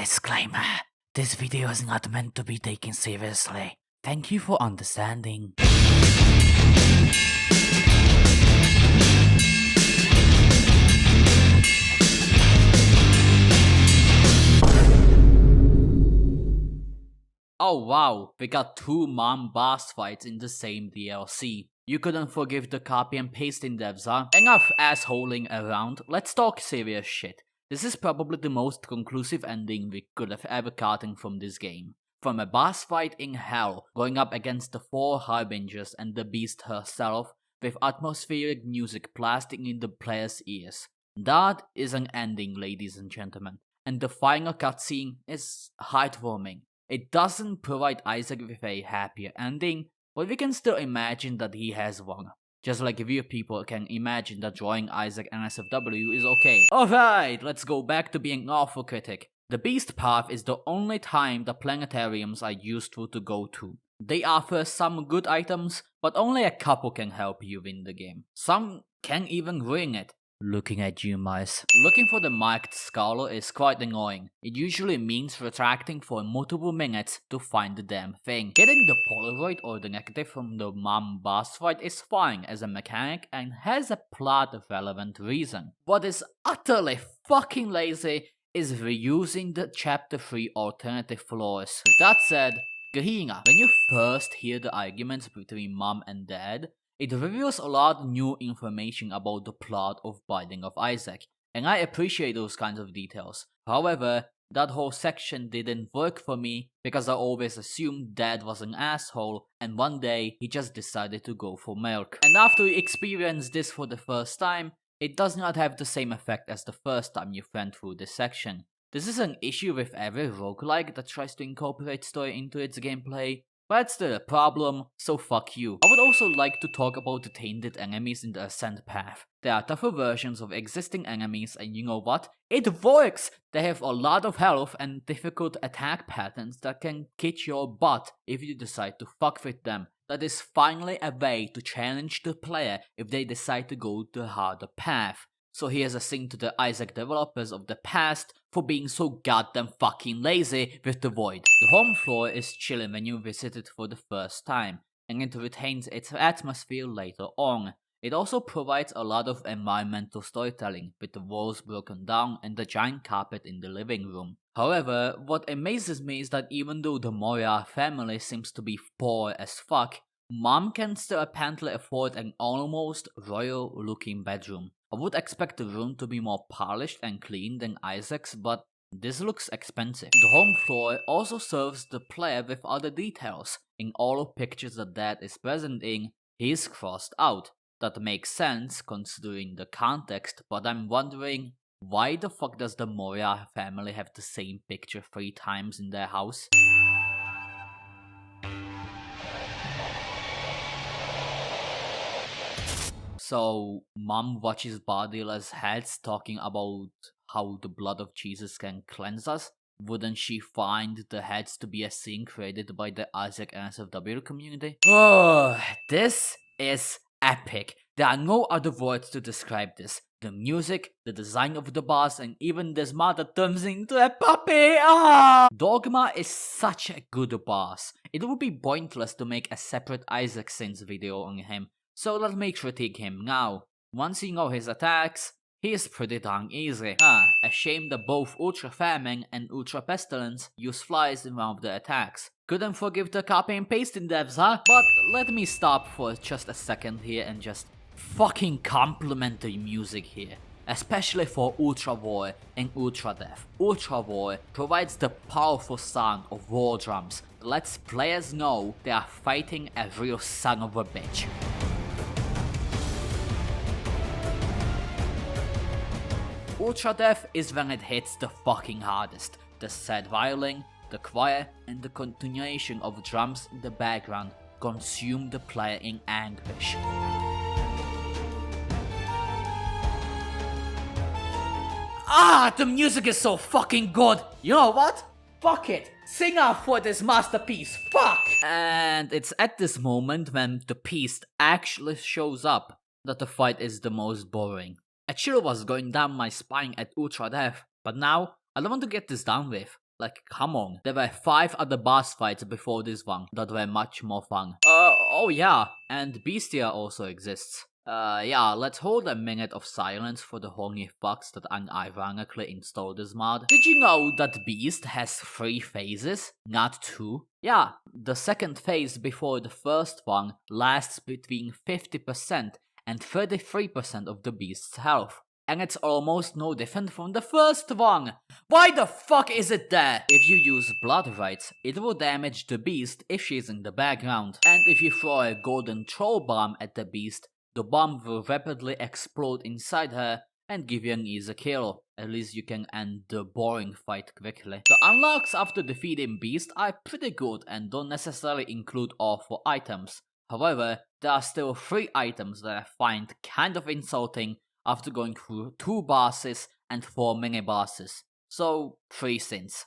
Disclaimer. This video is not meant to be taken seriously. Thank you for understanding. Oh wow, we got two mom boss fights in the same DLC. You couldn't forgive the copy and pasting devs, huh? Enough assholing around, let's talk serious shit. This is probably the most conclusive ending we could have ever gotten from this game. From a boss fight in hell, going up against the 4 Harbingers and the beast herself, with atmospheric music blasting in the player's ears. That is an ending, ladies and gentlemen. And the final cutscene is heartwarming. It doesn't provide Isaac with a happier ending, but we can still imagine that he has one. Just like we people can imagine that drawing Isaac NSFW is okay. Alright, let's go back to being an awful critic. The Beast Path is the only time the planetariums are useful to go to. They offer some good items, but only a couple can help you win the game. Some can even ruin it. Looking at you, mice. Looking for the marked scholar is quite annoying. It usually means retracting for multiple minutes to find the damn thing. Getting the Polaroid or the negative from the mom boss fight is fine as a mechanic and has a plot relevant reason. What is utterly fucking lazy is reusing the chapter 3 alternative floors. With that said, Gehenna, when you first hear the arguments between mom and dad, it reveals a lot of new information about the plot of Binding of Isaac, and I appreciate those kinds of details. However, that whole section didn't work for me because I always assumed Dad was an asshole and one day he just decided to go for milk. And after you experience this for the first time, it does not have the same effect as the first time you went through this section. This is an issue with every roguelike that tries to incorporate story into its gameplay. But it's still a problem, so fuck you. I would also like to talk about the tainted enemies in the Ascent path. There are tougher versions of existing enemies and you know what? It works! They have a lot of health and difficult attack patterns that can kick your butt if you decide to fuck with them. That is finally a way to challenge the player if they decide to go the harder path. So here's a thing to the Isaac developers of the past for being so goddamn fucking lazy with the Void. The home floor is chilling when you visit it for the first time, and it retains its atmosphere later on. It also provides a lot of environmental storytelling, with the walls broken down and the giant carpet in the living room. However, what amazes me is that even though the Moria family seems to be poor as fuck, Mom can still apparently afford an almost royal looking bedroom. I would expect the room to be more polished and clean than Isaac's, but this looks expensive. The home floor also serves the player with other details. In all pictures that Dad is present in, he is crossed out. That makes sense considering the context, but I'm wondering, why the fuck does the Moria family have the same picture 3 times in their house? So, Mom watches Bardila's heads talking about how the blood of Jesus can cleanse us. Wouldn't she find the heads to be a thing created by the Isaac NSFW community? Oh, this is epic. There are no other words to describe this. The music, the design of the boss, and even this mother turns into a puppy! Ah! Dogma is such a good boss. It would be pointless to make a separate Isaac Sins video on him. So let me critique him now. Once you know his attacks, he is pretty darn easy. A shame that both Ultra Famine and Ultra Pestilence use flies in one of the attacks. Couldn't forgive the copy and pasting devs, huh? But let me stop for just a second here and just fucking compliment the music here. Especially for Ultra War and Ultra Death. Ultra War provides the powerful sound of war drums that lets players know they are fighting a real son of a bitch. Ultra Death is when it hits the fucking hardest. The sad violin, the choir, and the continuation of drums in the background consume the player in anguish. The music is so fucking good! You know what? Fuck it! Sing out for this masterpiece! Fuck! And it's at this moment when the piece actually shows up that the fight is the most boring. A chill was going down my spine at Ultra Death, but now I don't want to get this done with. Like, come on. There were 5 other boss fights before this one that were much more fun. Oh yeah, and Beastia also exists. Yeah, let's hold a minute of silence for the horny fucks that unironically installed this mod. Did you know that Beast has 3 phases, not 2? Yeah, the second phase before the first one lasts between 50% and 33% of the Beast's health. And it's almost no different from the first one! Why the fuck is it there? If you use Blood Rites, it will damage the Beast if she's in the background. And if you throw a golden troll bomb at the Beast, the bomb will rapidly explode inside her and give you an easy kill. At least you can end the boring fight quickly. The unlocks after defeating Beast are pretty good and don't necessarily include all 4 items. However, there are still 3 items that I find kind of insulting after going through 2 bosses and 4 mini bosses. So, 3 sins.